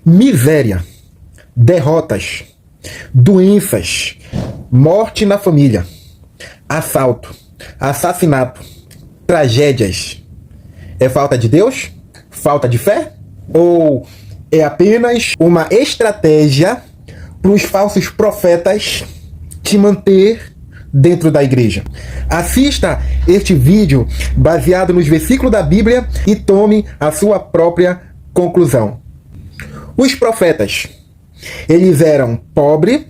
miséria, derrotas, doenças, morte na família, assalto, assassinato, tragédias. É falta de Deus? Falta de fé? Ou é apenas uma estratégia para os falsos profetas te manter dentro da igreja? Assista este vídeo baseado nos versículos da Bíblia e tome a sua própria conclusão. Os profetas, eles eram pobres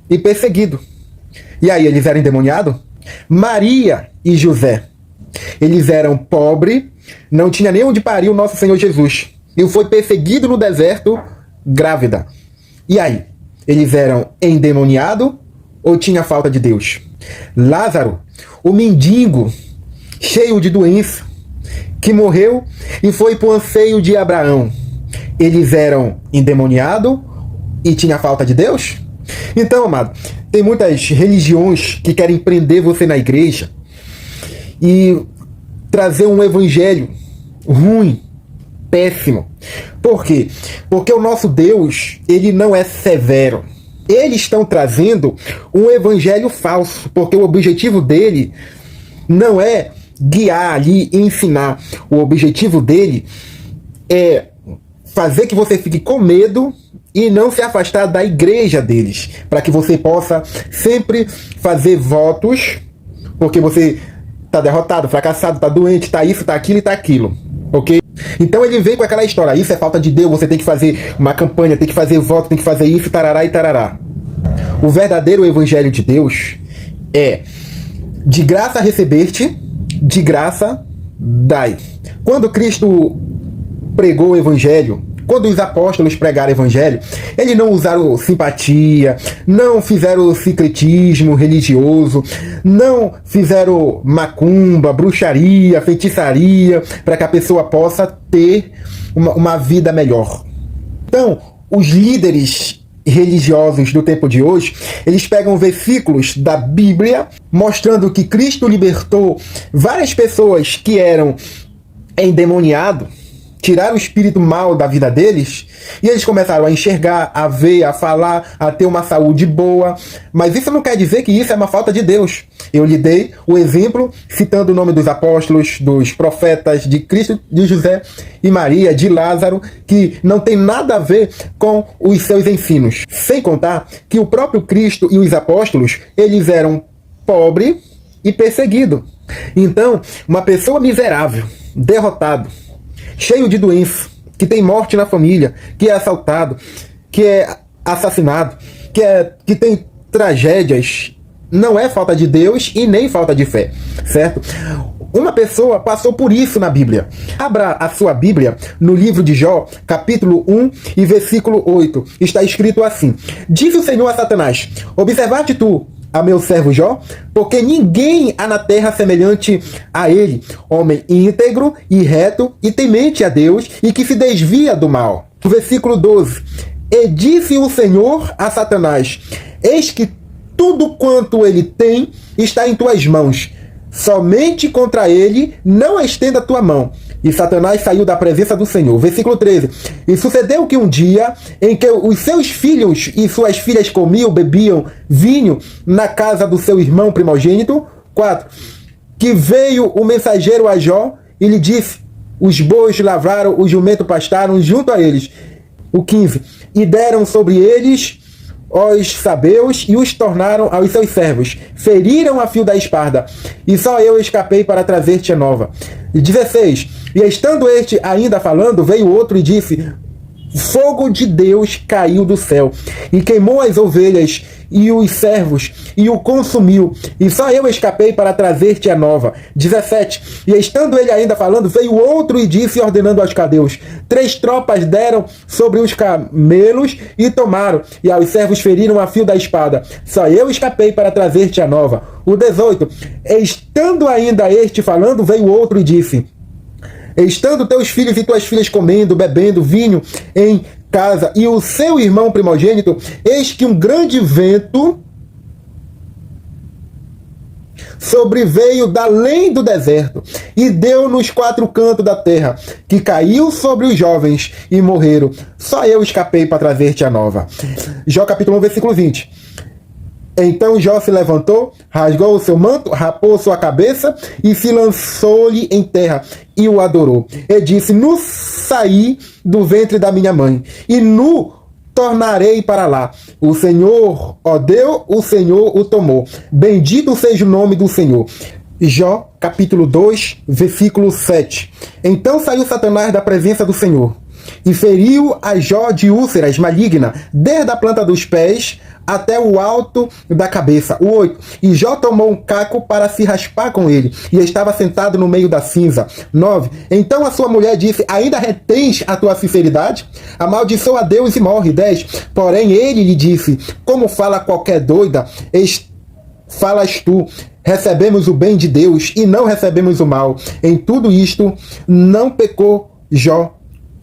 e perseguidos. E aí, eles eram endemoniados? Maria e José, eles eram pobres, não tinha nem onde parir o nosso Senhor Jesus. E foi perseguido no deserto, grávida. E aí, eles eram endemoniados ou tinha falta de Deus? Lázaro, o mendigo, cheio de doença, que morreu e foi para o anseio de Abraão. Eles eram endemoniados e tinha falta de Deus? Então, amado, tem muitas religiões que querem prender você na igreja e trazer um evangelho ruim, péssimo. Por quê? Porque o nosso Deus, ele não é severo. Eles estão trazendo um evangelho falso, porque o objetivo dele não é guiar ali e ensinar. O objetivo dele é fazer que você fique com medo e não se afastar da igreja deles, para que você possa sempre fazer votos, porque você está derrotado, fracassado, está doente, está isso, está aquilo e está aquilo, ok? Então ele vem com aquela história, isso é falta de Deus, você tem que fazer uma campanha, tem que fazer voto, tem que fazer isso, tarará e tarará. O verdadeiro evangelho de Deus é: de graça recebeste, de graça dai. Quando Cristo pregou o evangelho, quando os apóstolos pregaram o evangelho, eles não usaram simpatia, não fizeram secretismo religioso, não fizeram macumba, bruxaria, feitiçaria, para que a pessoa possa ter uma vida melhor. Então, os líderes religiosos do tempo de hoje, eles pegam versículos da Bíblia mostrando que Cristo libertou várias pessoas que eram endemoniados, tiraram o espírito mal da vida deles, e eles começaram a enxergar, a ver, a falar, a ter uma saúde boa. Mas isso não quer dizer que isso é uma falta de Deus. Eu lhe dei o exemplo, citando o nome dos apóstolos, dos profetas, de Cristo, de José e Maria, de Lázaro, que não tem nada a ver com os seus ensinos. Sem contar que o próprio Cristo e os apóstolos, eles eram pobres e perseguidos. Então, uma pessoa miserável, derrotado, cheio de doença, que tem morte na família, que é assaltado, que é assassinado, que tem tragédias, não é falta de Deus e nem falta de fé, certo? Uma pessoa passou por isso na Bíblia. Abra a sua Bíblia no livro de Jó, capítulo 1 e versículo 8. Está escrito assim: disse o Senhor a Satanás: observaste tu a meu servo Jó, porque ninguém há na terra semelhante a ele, homem íntegro e reto e temente a Deus e que se desvia do mal. Versículo 12: e disse o Senhor a Satanás: eis que tudo quanto ele tem está em tuas mãos, somente contra ele não estenda a tua mão. E Satanás saiu da presença do Senhor. Versículo 13. E sucedeu que um dia, em que os seus filhos e suas filhas comiam, bebiam vinho na casa do seu irmão primogênito. 4. Que veio o mensageiro a Jó e lhe disse: os bois lavraram, os jumentos pastaram junto a eles. O 15. E deram sobre eles os sabeus e os tornaram aos seus servos. Feriram a fio da espada. E só eu escapei para trazer-te a nova. 16. E estando este ainda falando, veio outro e disse: fogo de Deus caiu do céu e queimou as ovelhas e os servos e o consumiu, e só eu escapei para trazer-te a nova. 17. E estando ele ainda falando, veio outro e disse, ordenando aos cadeus: 3 tropas deram sobre os camelos e tomaram, e aos servos feriram a fio da espada. Só eu escapei para trazer-te a nova. O 18. Estando ainda este falando, veio outro e disse: estando teus filhos e tuas filhas comendo, bebendo vinho em casa, e o seu irmão primogênito, eis que um grande vento sobreveio da além do deserto e deu nos quatro cantos da terra, que caiu sobre os jovens e morreram. Só eu escapei para trazer-te a nova. Jó capítulo 1, versículo 20. Então Jó se levantou, rasgou o seu manto, rapou sua cabeça e se lançou-lhe em terra e o adorou. E disse: nu saí do ventre da minha mãe e nu tornarei para lá. O Senhor o deu, o Senhor o tomou. Bendito seja o nome do Senhor. Jó capítulo 2, versículo 7. Então saiu Satanás da presença do Senhor e feriu a Jó de úlceras malignas, desde a planta dos pés até o alto da cabeça. O 8. E Jó tomou um caco para se raspar com ele, e estava sentado no meio da cinza. 9. Então a sua mulher disse: ainda retens a tua sinceridade? Amaldiçoa a Deus e morre. 10. Porém ele lhe disse: como fala qualquer doida, falas tu. Recebemos o bem de Deus e não recebemos o mal. Em tudo isto não pecou Jó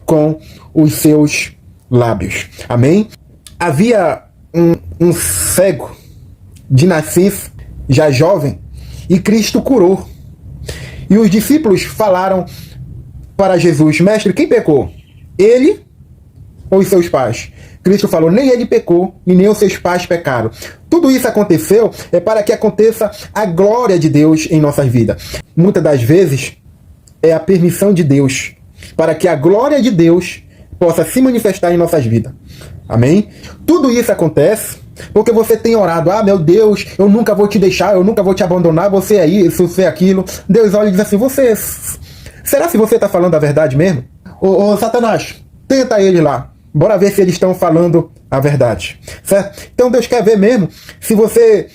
com os seus lábios. Amém? Havia um cego de nascença, já jovem, e Cristo curou. E os discípulos falaram para Jesus: mestre, quem pecou? Ele ou os seus pais? Cristo falou: nem ele pecou e nem os seus pais pecaram. Tudo isso aconteceu para que aconteça a glória de Deus em nossas vidas. Muitas das vezes é a permissão de Deus para que a glória de Deus possa se manifestar em nossas vidas. Amém? Tudo isso acontece porque você tem orado: ah, meu Deus, eu nunca vou te deixar, eu nunca vou te abandonar, você é isso, você é aquilo. Deus olha e diz assim: você, será que você está falando a verdade mesmo? Ô Satanás, tenta ele lá. Bora ver se eles estão falando a verdade. Certo? Então Deus quer ver mesmo se você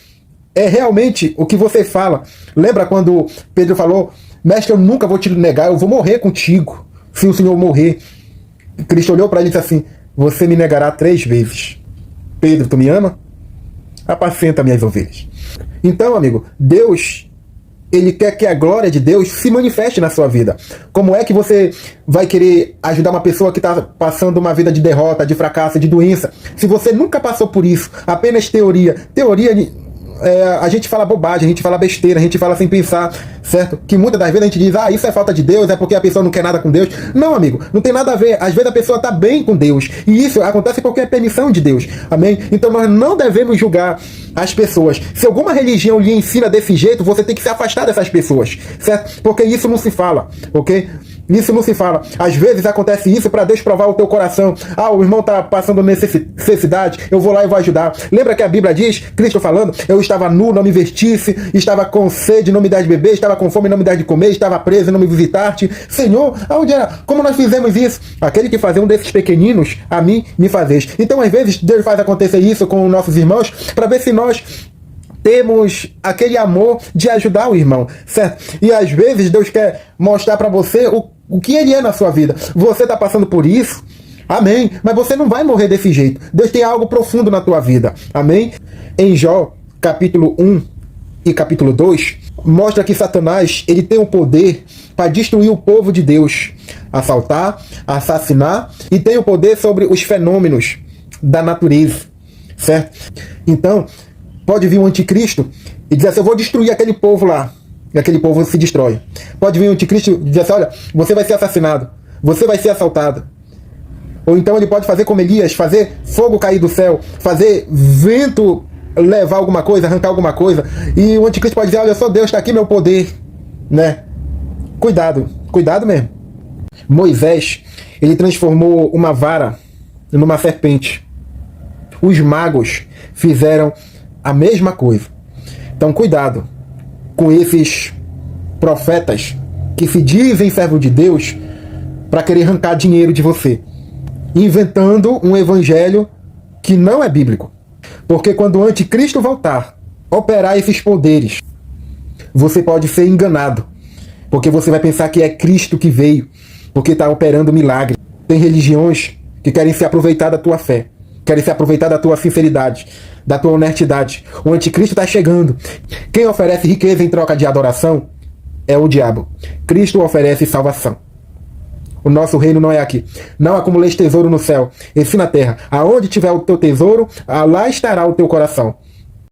é realmente o que você fala. Lembra quando Pedro falou: mestre, eu nunca vou te negar, eu vou morrer contigo se o Senhor morrer. Cristo olhou para ele e disse assim: você me negará 3 vezes. Pedro, tu me ama? Apacenta minhas ovelhas. Então, amigo, Deus, ele quer que a glória de Deus se manifeste na sua vida. Como é que você vai querer ajudar uma pessoa que está passando uma vida de derrota, de fracasso, de doença, se você nunca passou por isso? Apenas teoria. A gente fala bobagem, a gente fala besteira, a gente fala sem pensar, certo? Que muitas das vezes a gente diz: ah, isso é falta de Deus, é porque a pessoa não quer nada com Deus. Não, amigo, não tem nada a ver. Às vezes a pessoa está bem com Deus, e isso acontece porque é permissão de Deus. Amém? Então nós não devemos julgar as pessoas. Se alguma religião lhe ensina desse jeito, você tem que se afastar dessas pessoas, certo? Porque isso não se fala, ok? Isso não se fala. Às vezes acontece isso para Deus provar o teu coração. Ah, o irmão está passando necessidade, eu vou lá e vou ajudar. Lembra que a Bíblia diz, Cristo falando: eu estava nu, não me vestisse, estava com sede, não me dás de beber, estava com fome, não me dás de comer, estava preso, não me visitaste. Senhor, aonde era? Como nós fizemos isso? Aquele que fazia um desses pequeninos, a mim me fazes. Então às vezes Deus faz acontecer isso com os nossos irmãos para ver se nós temos aquele amor de ajudar o irmão, certo? E às vezes Deus quer mostrar para você o que ele é na sua vida. Você está passando por isso, amém, mas você não vai morrer desse jeito. Deus tem algo profundo na tua vida, amém? Em Jó, capítulo 1 e capítulo 2, mostra que Satanás, ele tem o poder para destruir o povo de Deus, assaltar, assassinar, e tem o poder sobre os fenômenos da natureza, certo? Então, pode vir um anticristo e dizer assim: eu vou destruir aquele povo lá. E aquele povo se destrói. Pode vir um anticristo e dizer assim: olha, você vai ser assassinado, você vai ser assaltado. Ou então ele pode fazer como Elias, fazer fogo cair do céu, fazer vento levar alguma coisa, arrancar alguma coisa. E o anticristo pode dizer: olha só, Deus, está aqui meu poder, né? Cuidado, cuidado mesmo. Moisés, ele transformou uma vara numa serpente. Os magos fizeram a mesma coisa. Então cuidado com esses profetas que se dizem servo de Deus para querer arrancar dinheiro de você, inventando um evangelho que não é bíblico. Porque quando o anticristo voltar, operar esses poderes, você pode ser enganado, porque você vai pensar que é Cristo que veio, porque está operando milagre. Tem religiões que querem se aproveitar da tua fé, querem se aproveitar da tua sinceridade, da tua honestidade. O anticristo está chegando. Quem oferece riqueza em troca de adoração é o diabo. Cristo oferece salvação. O nosso reino não é aqui. Não acumuleis tesouro no céu, e sim na terra. Aonde tiver o teu tesouro, lá estará o teu coração.